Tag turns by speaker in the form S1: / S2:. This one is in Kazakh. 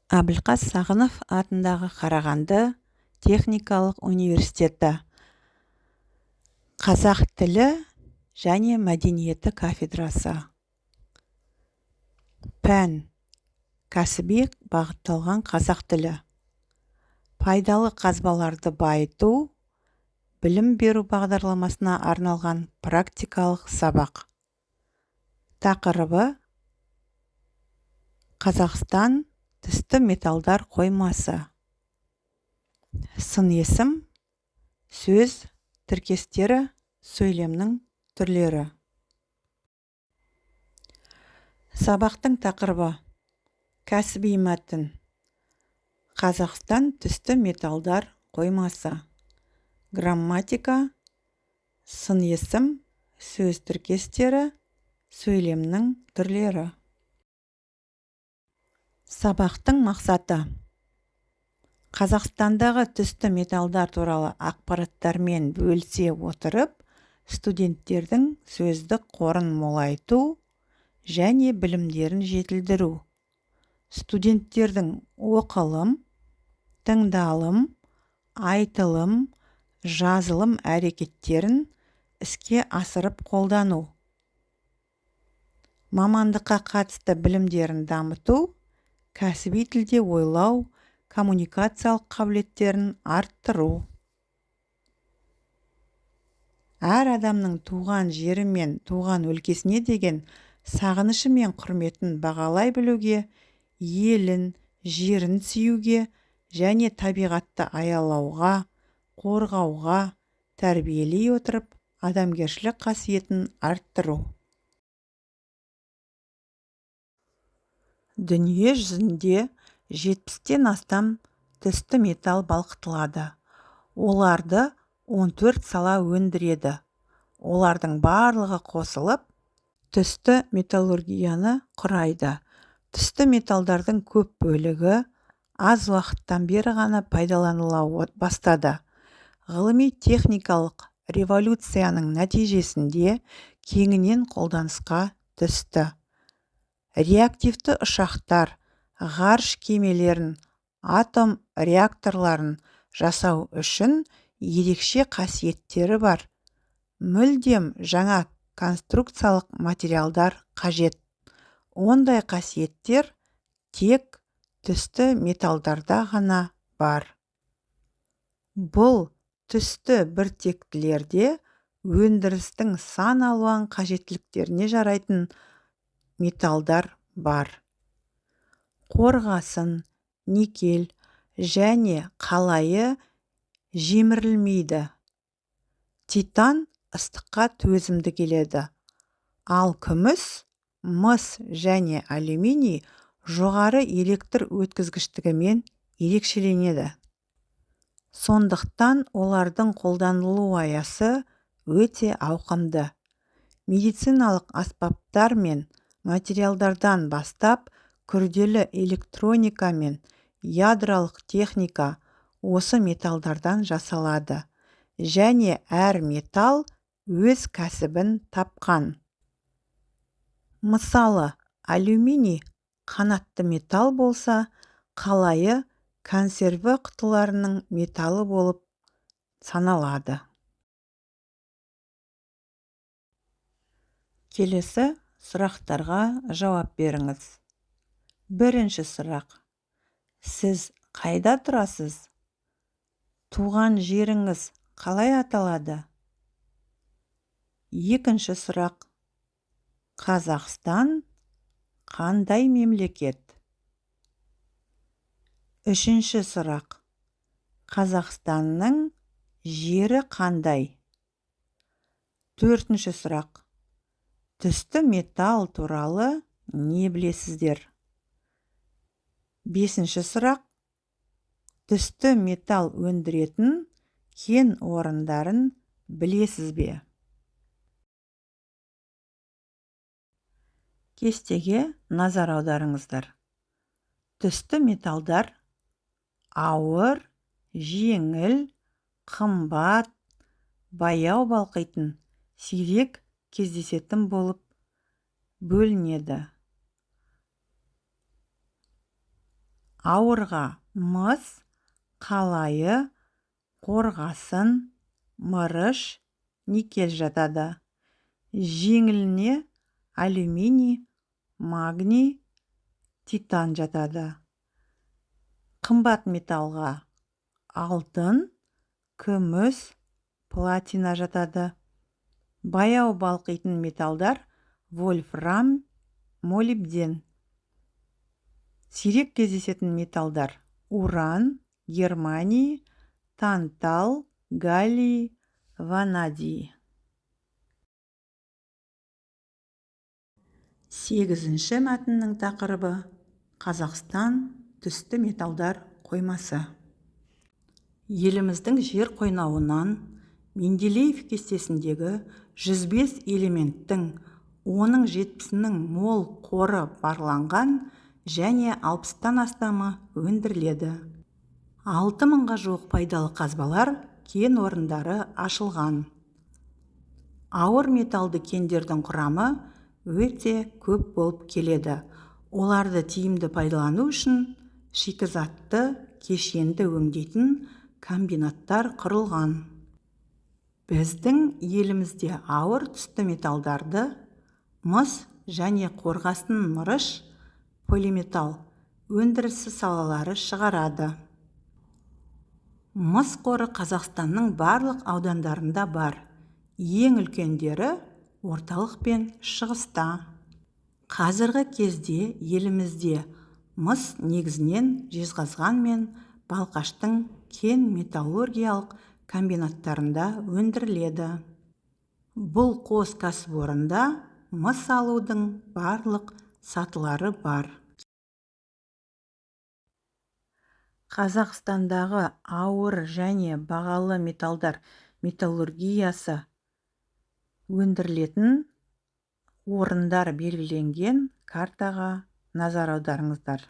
S1: Әбілқас Сағынов атындағы Қарағанды техникалық университеті қазақ тілі және мәдениеті кафедрасы. Пән: кәсіби бағытталған қазақ тілі. Пайдалы қазбаларды байыту, білім беру бағдарламасына арналған практикалық сабақ. Тақырыбы: Қазақстан түсті металдар қоймасы. Сын есім, сөз тіркестері, сөйлемнің түрлері. Сабақтың тақырыбы: кәсіби мәтін. Қазақстан түсті металдар қоймасы. Грамматика, сын есім, сөз тіркестері, сөйлемнің түрлері. Сабақтың мақсаты: Қазақстандағы түсті металдар туралы ақпараттармен бөлісе отырып, студенттердің сөздік қорын молайту және білімдерін жетілдіру. Студенттердің оқылым, тыңдалым, айтылым, жазылым әрекеттерін іске асырып қолдану. Мамандыққа қатысты білімдерін дамыту, кәсіби тілде ойлау, коммуникациялық қабілеттерін арттыру. Әр адамның туған жері мен туған өлкесіне деген сағынышы мен құрметін бағалай білуге, елін, жерін сүюге және табиғатты аялауға, қорғауға тәрбиелей отырып, адамгершілік қасиетін арттыру. Дүние жүзінде 70-тен астам түсті металл балқытылады. Оларды 14 сала өндіреді. Олардың барлығы қосылып, түсті металлургияны құрайды. Түсті металдардың көп бөлігі аз уақыттан бері ғана пайдаланыла бастады. Ғылыми-техникалық революцияның нәтижесінде кеңінен қолданысқа түсті. Реактивті ұшақтар, ғарыш кемелерін, атом реакторларын жасау үшін ерекше қасиеттері бар. Мүлдем жаңа конструкциялық материалдар қажет. Ондай қасиеттер тек түсті металдарда ғана бар. Бұл түсті біртектілерде өндірістің сан алуан қажеттіліктеріне жарайтын металдар бар. Қорғасын, никель және қалайы жемірілмейді. Титан ыстыққа төзімді келеді. Ал күміс, мыс және алюминий жоғары электр өткізгіштігімен ерекшеленеді. Сондықтан олардың қолданылу аясы өте ауқымды. Медициналық аспаптар мен материалдардан бастап, күрделі электроника мен ядролық техника осы металдардан жасалады. Және әр металл өз кәсібін тапқан. Мысалы, алюминий қанатты металл болса, қалайы консерві құтыларының металы болып саналады. Келесі сұрақтарға жауап беріңіз. Бірінші сұрақ: сіз қайда тұрасыз? Туған жеріңіз қалай аталады? Екінші сұрақ: Қазақстан қандай мемлекет? Үшінші сұрақ: Қазақстанның жері қандай? Төртінші сұрақ: түсті металл туралы не білесіздер? Бесінші сұрақ: түсті металл өндіретін кен орындарын білесіз бе? Кестеге назар аударыңыздар. Түсті металдар ауыр, жеңіл, қымбат, баяу балқитын, сирек кездесетін болып бөлінеді. Ауырға мыс, қалайы, қорғасын, мырыш, никель жатады. Жеңіліне алюминий, магний, титан жатады. Қымбат металға алтын, күміс, платина жатады. Баяу балқитын металдар вольфрам, молибден. Сирек кездесетін металдар уран, германий, тантал, галлий, ванадий. 8-ші мәтіннің тақырыбы Қазақстан түсті металдар қоймасы. Еліміздің жер қойнауынан Менделеев кестесіндегі 105 элементтің 70-інің мол қоры барланған және 60-тан астамы өндіріледі. 6000-ға жуық пайдалы қазбалар кен орындары ашылған. Ауыр металды кендердің құрамы өте көп болып келеді. Оларды тиімді пайдалану үшін шикізатты кешенді өңдейтін комбинаттар құрылған. Біздің елімізде ауыр түсті металдарды мыс және қорғасын мырыш, полиметалл өндірісі салалары шығарады. Мыс қоры Қазақстанның барлық аудандарында бар. Ең үлкендері орталық пен шығыста. Қазіргі кезде елімізде мыс негізінен Жезқазған мен Балқаштың кен металлургиялық комбинаттарында өндіріледі. Бұл қос кәсіпорында мыс алудың барлық сатылары бар. Қазақстандағы ауыр және бағалы металдар металлургиясы өндірілетін орындар белгіленген картаға назар аударыңыздар.